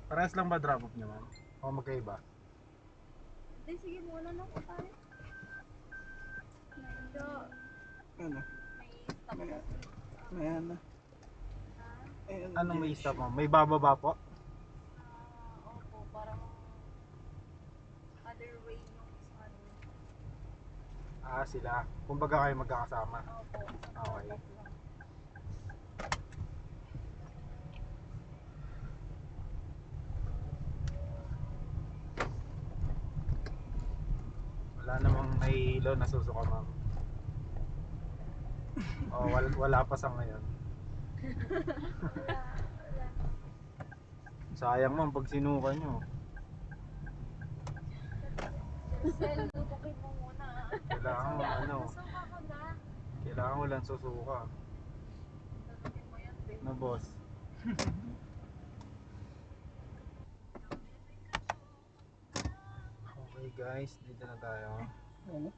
Parehas lang ba drop off niyo, ma'am? O magkaiba? Hindi, sige muna na po tayo. Medyo Ano? may stop May, kasi. may ano? Ha? Ayan, Anong may Josh. stop, ma'am? May bababa po? Opo, parang other way yung sa ano. Ah, sila. Kumbaga kayo magkakasama. Opo, sa Okay. top lang. Wala namang nahihilo na susuka, ma'am. O, wala pa sa ngayon. Wala. Sayang, ma'am, pag sinuka nyo. Marcel, lutukin mo muna. Kailangan ano, Nasuka ko na. kailangan walang susuka. Lutukin mo yan, babe. No, boss? Okay guys, dito na tayo. Ano?